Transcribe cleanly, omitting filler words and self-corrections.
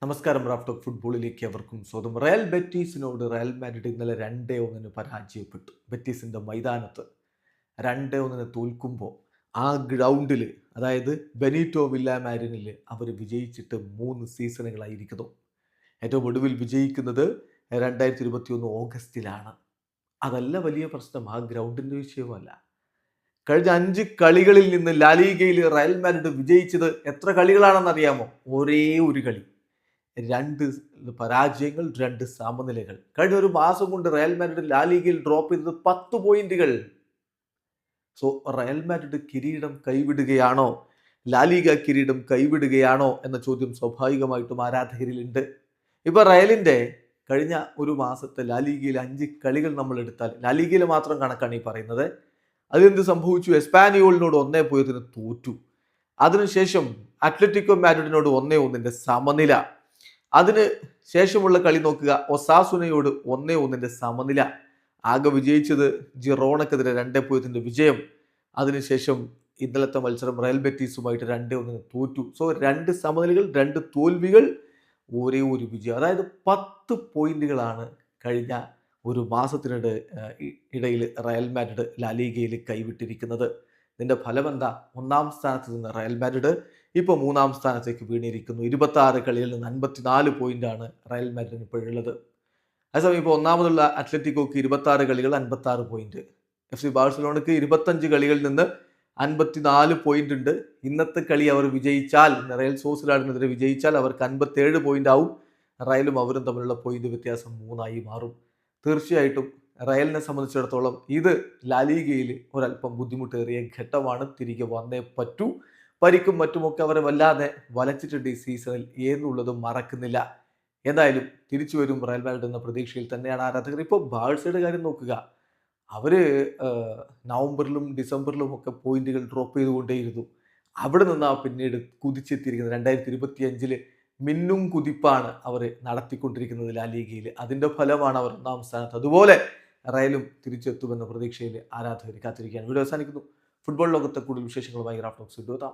നമസ്കാരം. റാഫ്റ്റോ ഫുട്ബോളിലേക്ക് അവർക്കും സ്വന്തം. റയൽ ബെറ്റീസിനോട് റയൽ മാഡ്രിഡ് ഇന്നലെ 2-1 പരാജയപ്പെട്ടു. ബെറ്റീസിന്റെ മൈതാനത്ത് 2-1 തോൽക്കുമ്പോൾ ആ ഗ്രൗണ്ടിൽ, അതായത് ബെനീറ്റോ വില്ലാമാരിനിൽ അവർ വിജയിച്ചിട്ട് 3 സീസണുകളായിരിക്കുന്നു. ഏറ്റവും ഒടുവിൽ വിജയിക്കുന്നത് 2021 ഓഗസ്റ്റിലാണ്. അതല്ല വലിയ പ്രശ്നം, ആ ഗ്രൗണ്ടിന്റെ വിഷയമല്ല. കഴിഞ്ഞ 5 കളികളിൽ നിന്ന് ലാലിഗയിൽ റയൽ മാഡ്രിഡ് വിജയിച്ചത് എത്ര കളികളാണെന്നറിയാമോ? ഒരേ ഒരു കളി. 2 പരാജയങ്ങൾ, 2 സമനിലകൾ. കഴിഞ്ഞ ഒരു മാസം കൊണ്ട് റയൽ മാഡ്രിഡ് ലാലിഗയിൽ ഡ്രോപ്പ് ചെയ്തത് 10 പോയിന്റുകൾ. സോ റയൽ മാഡ്രിഡ് കിരീടം കൈവിടുകയാണോ, ലാലിഗ കിരീടം കൈവിടുകയാണോ എന്ന ചോദ്യം സ്വാഭാവികമായിട്ടും ആരാധകരിലുണ്ട്. ഇപ്പൊ റയലിന്റെ കഴിഞ്ഞ ഒരു മാസത്തെ ലാലിഗയിൽ 5 കളികൾ നമ്മൾ എടുത്താൽ, ലാലിഗയിൽ മാത്രം കണക്കാണ് ഈ പറയുന്നത്. അതെന്ത് സംഭവിച്ചു? എസ്പാനിയോളിനോട് 1-0 തോറ്റു. അതിനുശേഷം അത്ലറ്റിക്കോ മാഡ്രിഡിനോട് 1-1 സമനില. അതിന് ശേഷമുള്ള കളി നോക്കുക, ഒസാസുനയോട് 1-1 സമനില. ആകെ വിജയിച്ചത് ജിറോണക്കെതിരെ 2-0 വിജയം. അതിനുശേഷം ഇന്നലത്തെ മത്സരം റയൽ ബെറ്റീസുമായിട്ട് 2-1 തോറ്റു. സോ 2 സമനിലകൾ, 2 തോൽവികൾ, ഒരേ ഒരു വിജയം. അതായത് 10 പോയിന്റുകളാണ് കഴിഞ്ഞ ഒരു മാസത്തിനിടെ ഇടയിൽ റയൽ മാഡ്രിഡ് ലാലിഗയിൽ കൈവിട്ടിരിക്കുന്നത്. ഇതിന്റെ ഫലം എന്താ? 1-ാം സ്ഥാനത്ത് നിന്ന് റയൽ മാഡ്രിഡ് ഇപ്പോൾ 3-ാം സ്ഥാനത്തേക്ക് വീണിരിക്കുന്നു. 26 കളിയിൽ നിന്ന് 54 പോയിന്റാണ് റയൽ മാഡ്രിഡിന് ഇപ്പോഴുള്ളത്. അതേസമയം ഇപ്പോൾ ഒന്നാമതുള്ള അത്ലറ്റിക്കോക്ക് 26 കളികൾ, 56 പോയിന്റ്. FC ബാഴ്സലോണയ്ക്ക് 25 കളികളിൽ നിന്ന് 54 പോയിന്റ് ഉണ്ട്. ഇന്നത്തെ കളി അവർ വിജയിച്ചാൽ, റയൽ സോസിഡാഡിനെതിരെ വിജയിച്ചാൽ അവർക്ക് 57 പോയിന്റ് ആവും. റയലും അവരും തമ്മിലുള്ള പോയിന്റ് വ്യത്യാസം 3 മാറും. തീർച്ചയായിട്ടും റയലിനെ സംബന്ധിച്ചിടത്തോളം ഇത് ലാലിഗയിൽ ഒരല്പം ബുദ്ധിമുട്ടേറിയ ഘട്ടമാണ്. തിരികെ വന്നേ പറ്റൂ. പരിക്കും മറ്റുമൊക്കെ അവരെ വല്ലാതെ വലച്ചിട്ടുണ്ട് ഈ സീസണിൽ എന്നുള്ളതും മറക്കുന്നില്ല. എന്തായാലും തിരിച്ചു വരും റയൽ മാഡ്രിഡ് എന്ന പ്രതീക്ഷയിൽ തന്നെയാണ് ആരാധകർ. ഇപ്പോൾ ബാഴ്സയുടെ കാര്യം നോക്കുക, അവര് നവംബറിലും ഡിസംബറിലും ഒക്കെ പോയിന്റുകൾ ഡ്രോപ്പ് ചെയ്തുകൊണ്ടേയിരുന്നു. അവിടെ നിന്നാ പിന്നീട് കുതിച്ചെത്തിയിരിക്കുന്നത്. 2025 മിന്നും കുതിപ്പാണ് അവർ നടത്തിക്കൊണ്ടിരിക്കുന്നത് ലാലിഗയിൽ. അതിന്റെ ഫലമാണ് അവർ 1-ാം സ്ഥാനത്ത്. അതുപോലെ റയലും തിരിച്ചെത്തുമെന്ന പ്രതീക്ഷയിൽ ആരാധകർ കാത്തിരിക്കുകയാണ്. വീഡിയോ അവസാനിക്കുന്നു. ഫുട്ബോൾ ലോകത്തെ കൂടുതൽ വിശേഷങ്ങളുമായി റാഫ്റ്റോക്സ് എത്താം.